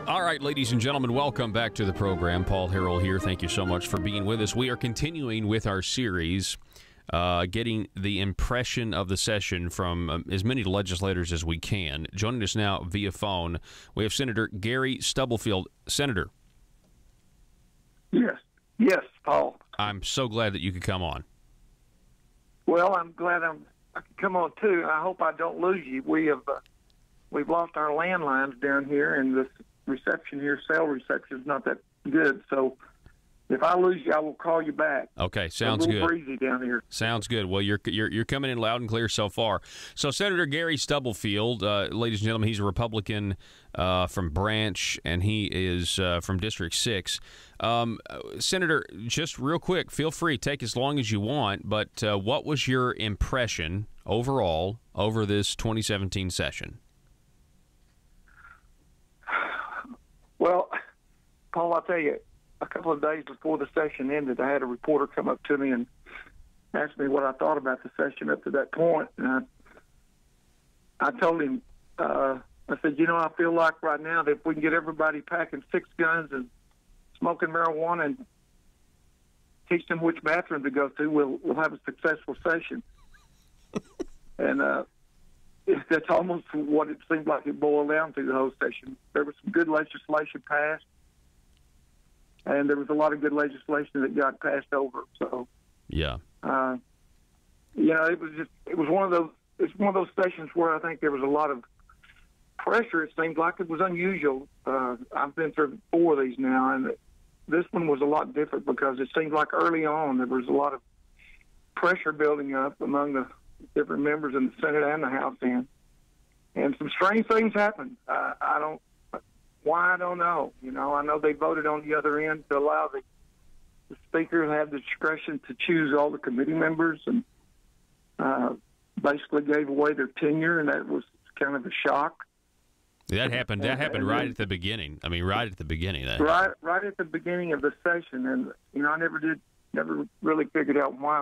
All right, ladies and gentlemen, welcome back to the program. Paul Harrell here. Thank you so much for being with us. We are continuing with our series, getting the impression of the session from as many legislators as we can. Joining us now via phone, we have Senator Gary Stubblefield. Senator. Yes, Paul. I'm so glad that you could come on. Well, I'm glad I can come on too. I hope I don't lose you. We've lost our landlines down here, and this reception here, cell reception, is not that good. So if I lose you, I will call you back. Okay, sounds good. It's a little breezy down here. Sounds good. Well, you're coming in loud and clear so far. So Senator Gary Stubblefield, ladies and gentlemen, he's a Republican from Branch, and he is from District 6. Senator, just real quick, feel free, take as long as you want, but what was your impression overall over this 2017 session? Well, Paul, I'll tell you, a couple of days before the session ended, I had a reporter come up to me and ask me what I thought about the session up to that point. And I told him, I said, I feel like right now that if we can get everybody packing 6 guns and smoking marijuana and teach them which bathroom to go to, we'll have a successful session. And that's almost what it seemed like it boiled down to, the whole session. There was some good legislation passed, and there was a lot of good legislation that got passed over. So, yeah, it was one of those sessions where I think there was a lot of pressure. It seemed like it was unusual. I've been through 4 of these now, and this one was a lot different because it seemed like early on there was a lot of pressure building up among the different members in the Senate and the House and some strange things happened. I don't know. I know they voted on the other end to allow the Speaker to have the discretion to choose all the committee members, and basically gave away their tenure, and that was kind of a shock. That happened. That happened right at the beginning. I mean, right at the beginning. Right at the beginning of the session, and I never really figured out why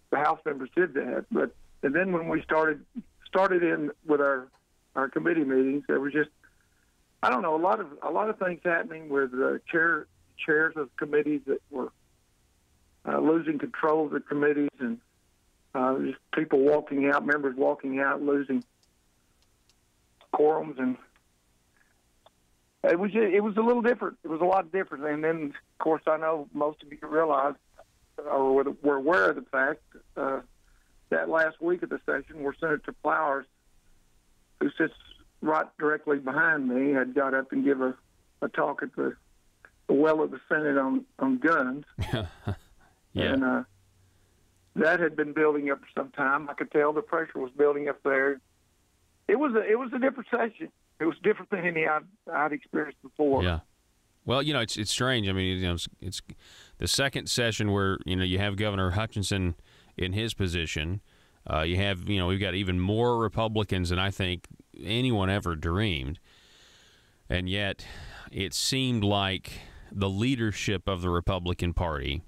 the House members did that. And then when we started in with our committee meetings, there was just, I don't know, a lot of things happening with the chairs of committees that were losing control of the committees, and just people walking out, members walking out, losing quorums, and it was a little different. It was a lot different. And then, of course, I know most of you realize or were aware of the fact that last week of the session, where Senator Flowers, who sits right directly behind me, had got up and give a talk at the well of the Senate on guns. Yeah. And that had been building up for some time. I could tell the pressure was building up there. It was a different session. It was different than any I'd experienced before. Yeah. Well, it's strange. I mean, it's the second session where you have Governor Hutchinson in his position. You have we've got even more Republicans than I think anyone ever dreamed, and yet it seemed like the leadership of the Republican Party,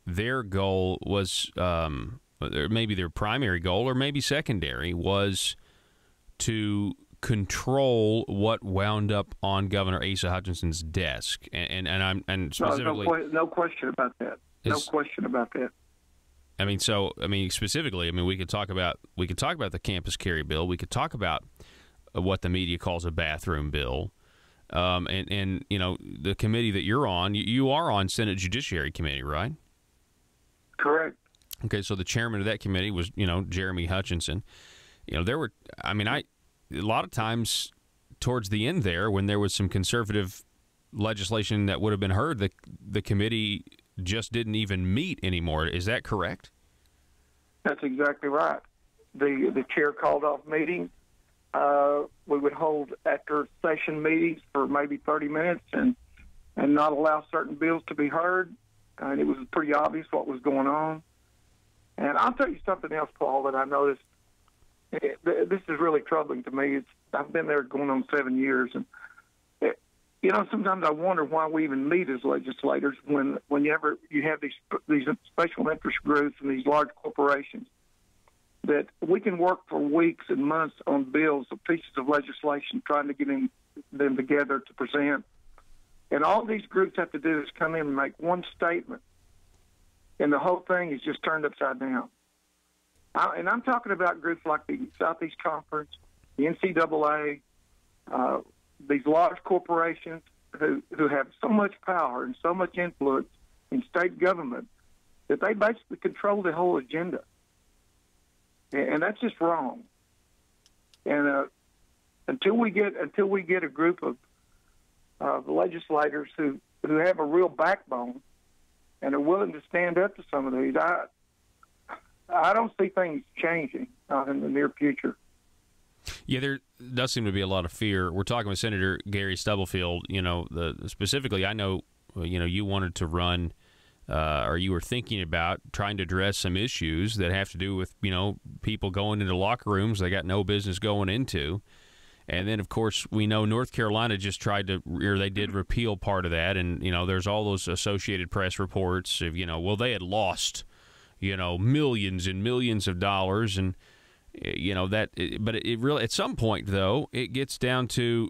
their goal was, maybe their primary goal or maybe secondary, was to control what wound up on Governor Asa Hutchinson's desk, and specifically, no question about that. No question about that. Specifically, we could talk about the campus carry bill. We could talk about what the media calls a bathroom bill, and the committee that you're on. You are on Senate Judiciary Committee, right? Correct. Okay, so the chairman of that committee was Jeremy Hutchinson. There were a lot of times towards the end there, when there was some conservative legislation that would have been heard, the committee just didn't even meet anymore. Is that correct? That's exactly right. The chair called off meetings. We would hold after session meetings for maybe 30 minutes and not allow certain bills to be heard. And it was pretty obvious what was going on. And I'll tell you something else, Paul, that I noticed. This is really troubling to me. I've been there going on 7 years, and sometimes I wonder why we even meet as legislators whenever you have these special interest groups and these large corporations that we can work for weeks and months on bills or pieces of legislation trying to get them together to present. And all these groups have to do is come in and make one statement, and the whole thing is just turned upside down. And I'm talking about groups like the Southeast Conference, the NCAA, these large corporations who have so much power and so much influence in state government that they basically control the whole agenda. And that's just wrong. And until we get a group of legislators who have a real backbone and are willing to stand up to some of these, I don't see things changing in the near future. Yeah, there does seem to be a lot of fear. We're talking with Senator Gary Stubblefield. Specifically, I know, you wanted to run, or you were thinking about trying to address some issues that have to do with, people going into locker rooms they got no business going into. And then, of course, we know North Carolina just tried to, or they did repeal part of that. And, there's all those Associated Press reports of, they had lost, millions and millions of dollars. And, but it really, at some point, though, it gets down to,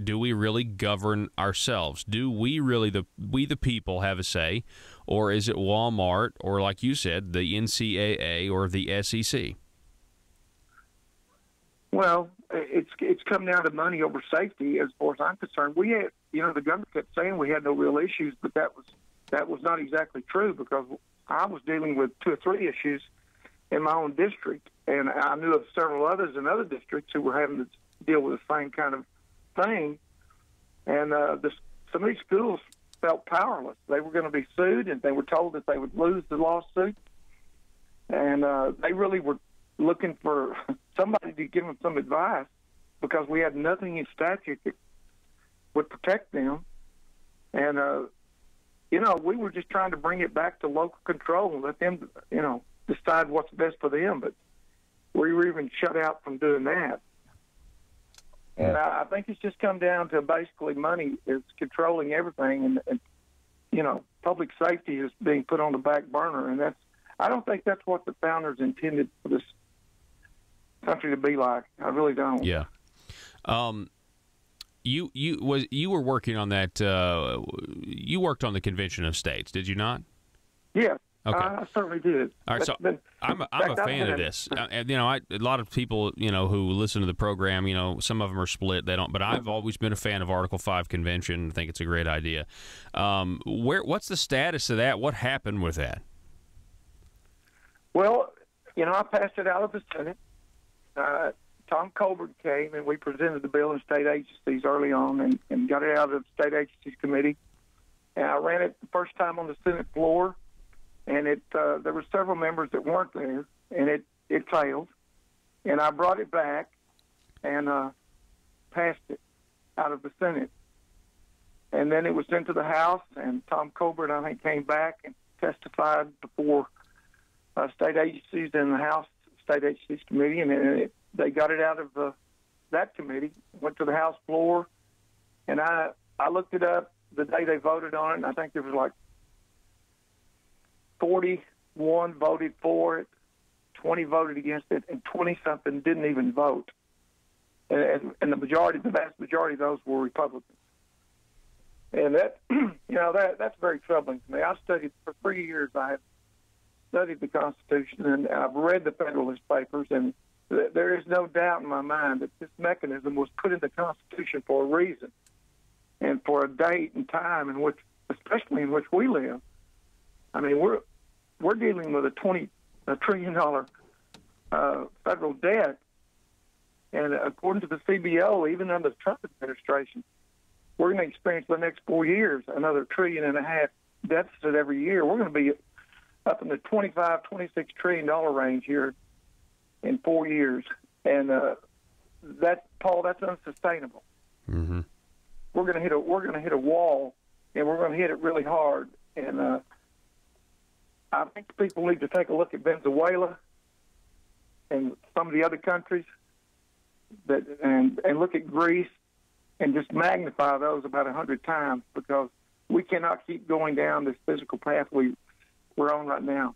do we really govern ourselves? Do we really, we the people, have a say? Or is it Walmart, or like you said, the NCAA or the SEC? Well, it's come down to money over safety, as far as I'm concerned. We had, the government kept saying we had no real issues, but that was not exactly true, because I was dealing with 2 or 3 issues in my own district, and I knew of several others in other districts who were having to deal with the same kind of thing. And some of these schools felt powerless. They were going to be sued, and they were told that they would lose the lawsuit. And they really were looking for somebody to give them some advice, because we had nothing in statute that would protect them. And, we were just trying to bring it back to local control and let them, decide what's best for them. But we were even shut out from doing that. And I think it's just come down to basically money is controlling everything, and public safety is being put on the back burner. And I don't think that's what the founders intended for this country to be like. I really don't. Yeah. You were working on that. You worked on the Convention of States, did you not? Yeah. Okay. I certainly did. All right, so I'm a fan of this. A lot of people, who listen to the program, some of them are split. They don't, but I've always been a fan of Article 5 Convention. I think it's a great idea. What's the status of that? What happened with that? Well, I passed it out of the Senate. Tom Colbert came, and we presented the bill in state agencies early on and got it out of the state agencies committee. And I ran it the first time on the Senate floor. And there were several members that weren't there, and it failed. And I brought it back and passed it out of the Senate. And then it was sent to the House, and Tom Colbert, I think, came back and testified before state agencies in the House State Agencies Committee, and they got it out of that committee, went to the House floor, and I looked it up the day they voted on it, and I think there was like 41 voted for it, 20 voted against it, and 20-something didn't even vote. And the vast majority of those were Republicans. And that, that's very troubling to me. I studied for 3 years. I have studied the Constitution, and I've read the Federalist Papers, and there is no doubt in my mind that this mechanism was put in the Constitution for a reason, and for a date and time in which, especially in which we live. I mean, we're dealing with a $20 trillion federal debt, and according to the CBO, even under the Trump administration, we're going to experience the next 4 years another $1.5 trillion deficit every year. We're going to be up in the $25-26 trillion range here in 4 years, and that's unsustainable. Mm-hmm. We're going to hit a wall, and we're going to hit it really hard. And I think people need to take a look at Venezuela and some of the other countries and look at Greece and just magnify those about 100 times, because we cannot keep going down this physical path we're on right now.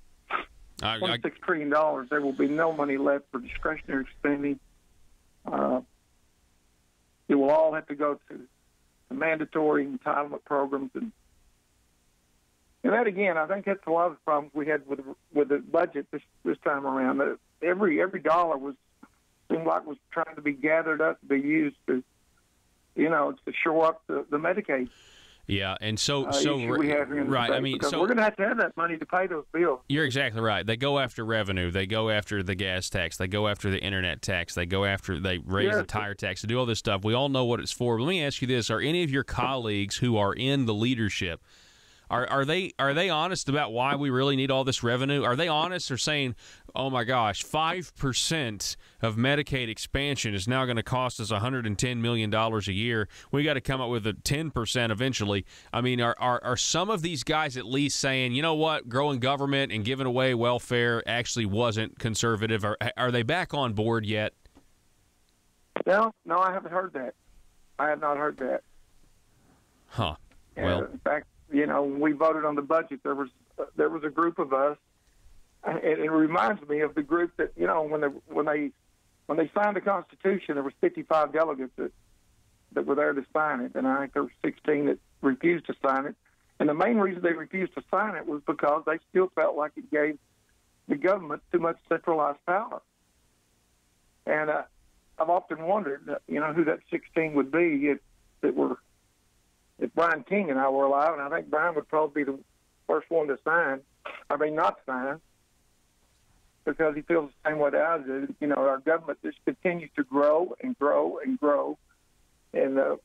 $26 trillion, there will be no money left for discretionary spending. It will all have to go to the mandatory entitlement programs, and that again, I think that's a lot of the problems we had with the budget this time around. That every dollar seemed like was trying to be gathered up to be used to shore up the Medicaid. Yeah, and so we have here in the right. state, I mean, we're going to have that money to pay those bills. You're exactly right. They go after revenue. They go after the gas tax. They go after the internet tax. They raise the tire tax. They do all this stuff. We all know what it's for. But let me ask you this: are any of your colleagues who are in the leadership? Are they honest about why we really need all this revenue? Are they honest or saying, oh, my gosh, 5% of Medicaid expansion is now going to cost us $110 million a year. We got to come up with a 10% eventually. I mean, are some of these guys at least saying, you know what, growing government and giving away welfare actually wasn't conservative? Are they back on board yet? No, I haven't heard that. I have not heard that. Huh. Well, in fact, when we voted on the budget, there was a group of us, and it reminds me of the group that when they signed the Constitution, there was 55 delegates that were there to sign it, and I think there were 16 that refused to sign it. And the main reason they refused to sign it was because they still felt like it gave the government too much centralized power. And I've often wondered, who that 16 would be if Brian King and I were alive, and I think Brian would probably be the first one to not sign, because he feels the same way that I do. Our government just continues to grow and grow and grow, and at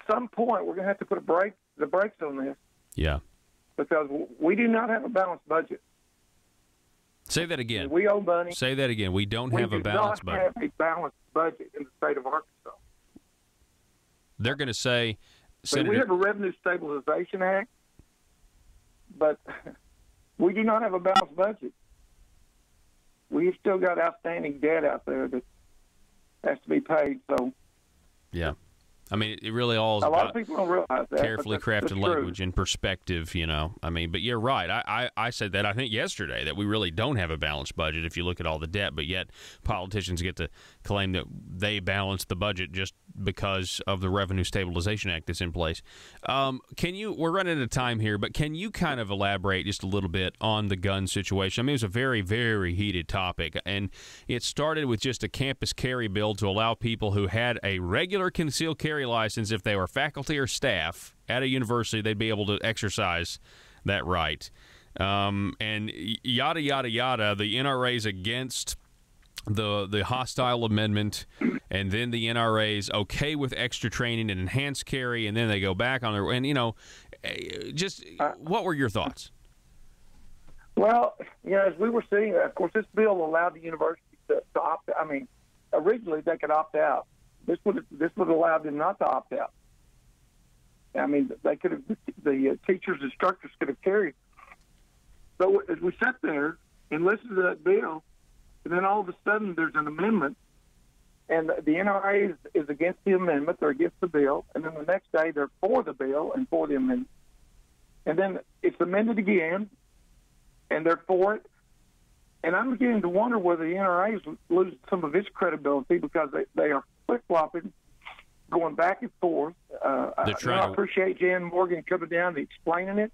some point we're going to have to put the brakes on this. Yeah. Because we do not have a balanced budget. Say that again. We owe money. Say that again. We don't have a balanced budget. We do not have a balanced budget in the state of Arkansas. They're going to say, Senator, we have a Revenue Stabilization Act, but we do not have a balanced budget. We've still got outstanding debt out there that has to be paid. So, yeah. I mean, it really all is a lot about of people don't realize that, carefully crafted language and perspective, I mean, but you're right. I said that, I think, yesterday, that we really don't have a balanced budget if you look at all the debt, but yet politicians get to claim that they balance the budget just because of the Revenue Stabilization Act that's in place. We're running out of time here, but can you kind of elaborate just a little bit on the gun situation? I mean, it was a very, very heated topic, and it started with just a campus carry bill to allow people who had a regular concealed carry license, if they were faculty or staff at a university, they'd be able to exercise that right. And yada, yada, yada, the NRA's against the hostile amendment, and then the NRA's okay with extra training and enhanced carry, and then they go back on their, and what were your thoughts? Well, as we were seeing, of course, this bill allowed the university to opt. I mean, originally they could opt out. This would allow them not to opt out. I mean, they could have, the teachers, instructors could have carried. So as we sat there and listened to that bill, and then all of a sudden there's an amendment, and the NRA is against the amendment, they're against the bill, and then the next day they're for the bill and for the amendment. And then it's amended again, and they're for it. And I'm beginning to wonder whether the NRA is losing some of its credibility because they are flip-flopping, going back and forth. I appreciate Jan Morgan coming down and explaining it.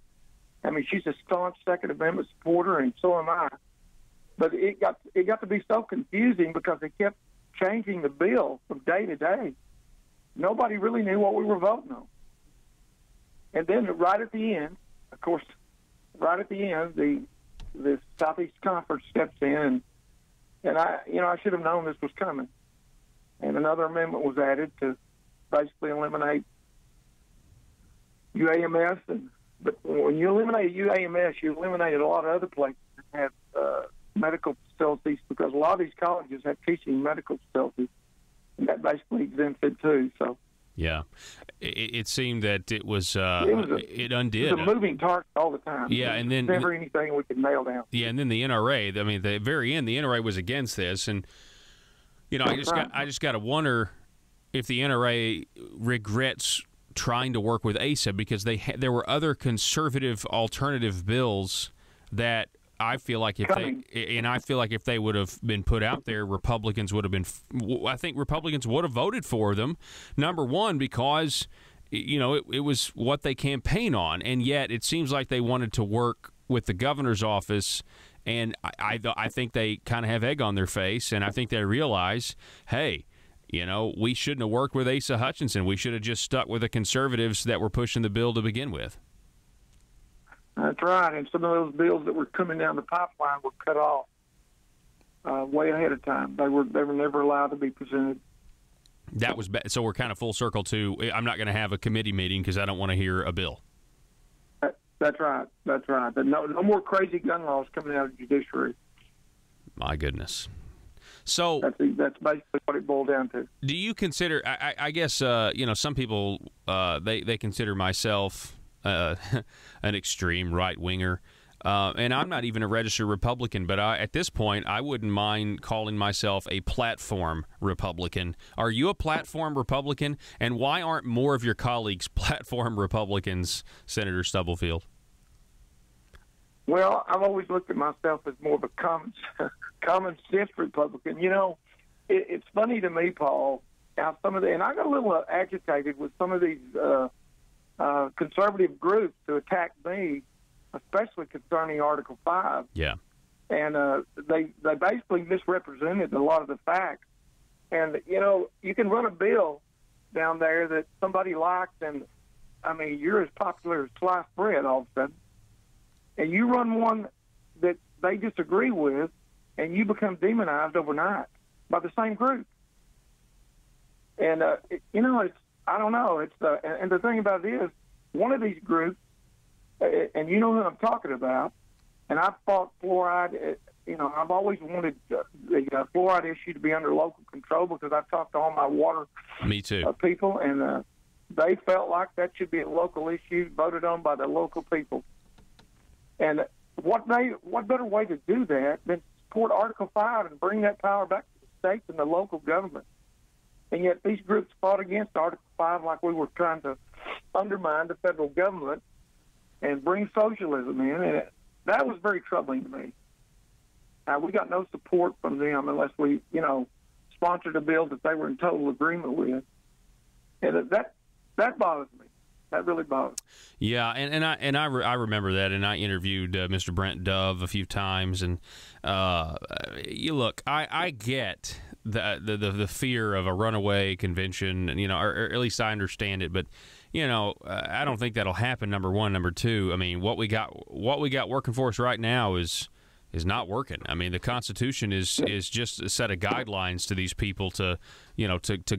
I mean, she's a staunch Second Amendment supporter, and so am I. But it got to be so confusing because they kept changing the bill from day to day. Nobody really knew what we were voting on. And then right at the end, of course, the Southeast Conference steps in, and I should have known this was coming. And another amendment was added to basically eliminate UAMS. But when you eliminate UAMS, you eliminated a lot of other places that have medical facilities, because a lot of these colleges have teaching medical facilities, and that basically exempted too. So yeah, it seemed that it undid. It was a moving target all the time. Yeah, and then never anything we could nail down. Yeah, and then the NRA. I mean, at the very end, the NRA was against this, and I just got to wonder if the NRA regrets trying to work with ASA, because there were other conservative alternative bills that I feel like if they would have been put out there, Republicans would have been. I think Republicans would have voted for them. Number one, because it was what they campaign on, and yet it seems like they wanted to work with the governor's office. And I think they kind of have egg on their face, and I think they realize, hey, we shouldn't have worked with Asa Hutchinson. We should have just stuck with the conservatives that were pushing the bill to begin with. That's right, and some of those bills that were coming down the pipeline were cut off way ahead of time. They were never allowed to be presented. That was so we're kind of full circle to I'm not going to have a committee meeting because I don't want to hear a bill. That's right. That's right. No more crazy gun laws coming out of the judiciary. My goodness. So that's basically what it boiled down to. Do you consider? I guess some people they consider myself an extreme right winger, and I'm not even a registered Republican. But at this point, I wouldn't mind calling myself a platform Republican. Are you a platform Republican? And why aren't more of your colleagues platform Republicans, Senator Stubblefield? Well, I've always looked at myself as more of a common sense Republican. It's funny to me, Paul, how and I got a little agitated with some of these conservative groups who attacked me, especially concerning Article 5. Yeah. And they basically misrepresented a lot of the facts. And, you can run a bill down there that somebody likes, and, you're as popular as sliced bread all of a sudden. And you run one that they disagree with, and you become demonized overnight by the same group. And, I don't know. And the thing about it is, one of these groups, and you know who I'm talking about, and I've fought fluoride. I've always wanted the fluoride issue to be under local control because I've talked to all my water people, and they felt like that should be a local issue voted on by the local people. And what better way to do that than support Article 5 and bring that power back to the states and the local government? And yet these groups fought against Article 5 like we were trying to undermine the federal government and bring socialism in. And that was very troubling to me. We got no support from them unless we, sponsored a bill that they were in total agreement with. And that bothers me. That really bothers me. Yeah, and I remember that, and I interviewed Mr. Brent Dove a few times, and I get the fear of a runaway convention, or at least I understand it, but I don't think that'll happen. Number one, number two. What we got working for us right now is not working. The Constitution is just a set of guidelines to these people to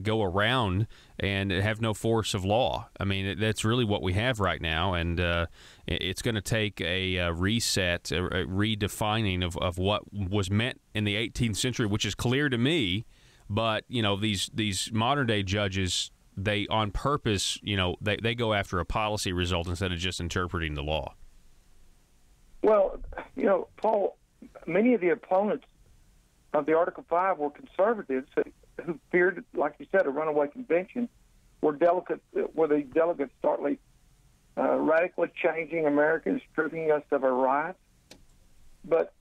go around and have no force of law. That's really what we have right now, and it's going to take a reset, a redefining of what was meant in the 18th century, which is clear to me. But these modern day judges, they on purpose, they go after a policy result instead of just interpreting the law. Well, Paul, many of the opponents of the Article 5 were conservatives who feared, like you said, a runaway convention where the delegates start radically changing Americans, stripping us of our rights. But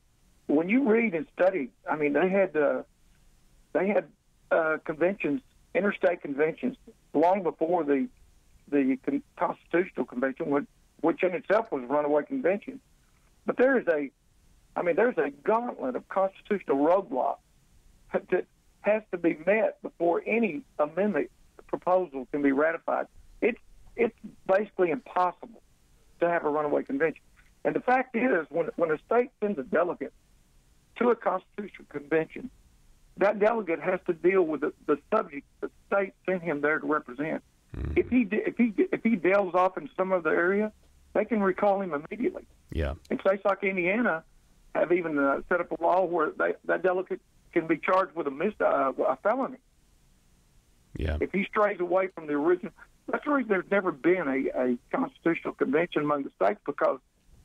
when you read and study, they had conventions, interstate conventions, long before the Constitutional Convention, which in itself was a runaway convention. But there's a gauntlet of constitutional roadblocks that has to be met before any amendment proposal can be ratified. It's basically impossible to have a runaway convention. And the fact is, when a state sends a delegate to a constitutional convention, that delegate has to deal with the subject the state sent him there to represent. Mm-hmm. If he delves off in some other area, they can recall him immediately. Yeah. And states like Indiana have even set up a law where that delegate can be charged with a felony. Yeah. If he strays away from the original. That's the reason there's never been a constitutional convention among the states, because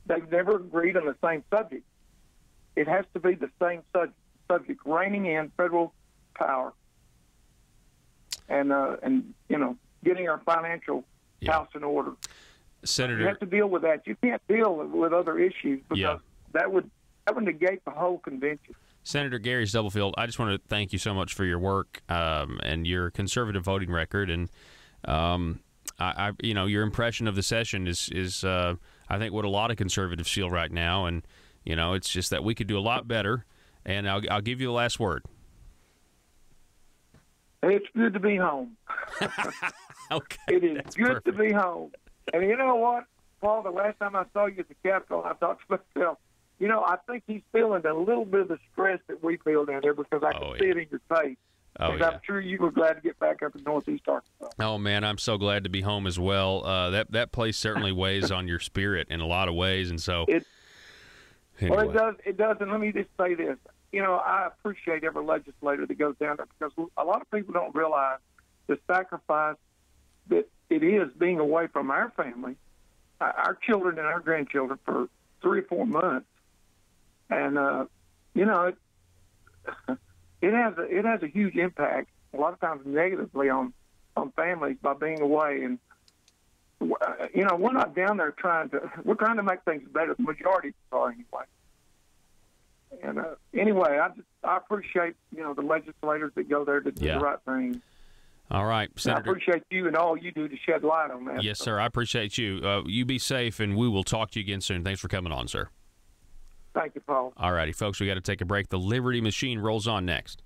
they've never agreed on the same subject. It has to be the same subject, reining in federal power and getting our financial house in order. Senator, you have to deal with that. You can't deal with other issues because that would negate the whole convention. Senator Gary Stubblefield, I just want to thank you so much for your work and your conservative voting record, and your impression of the session is I think what a lot of conservatives feel right now, and it's just that we could do a lot better. And I'll give you the last word. It's good to be home. Okay, it is good to be home. And you know what, Paul? The last time I saw you at the Capitol, I thought to myself, I think he's feeling a little bit of the stress that we feel down there because I can see it in your face. And I'm sure you were glad to get back up in Northeast Arkansas. Oh, man, I'm so glad to be home as well. That place certainly weighs on your spirit in a lot of ways. And so, Well, it does. And let me just say this. I appreciate every legislator that goes down there because a lot of people don't realize the sacrifice that it is being away from our family, our children and our grandchildren for 3 or 4 months. And, it has a huge impact, a lot of times negatively on families by being away. And, we're not down there we're trying to make things better. The majority are anyway. And anyway, I appreciate, the legislators that go there to do the right thing. All right, Senator. I appreciate you and all you do to shed light on that. Yes, sir. I appreciate you. You be safe, and we will talk to you again soon. Thanks for coming on, sir. Thank you, Paul. All righty, folks, we got to take a break. The Liberty Machine rolls on next.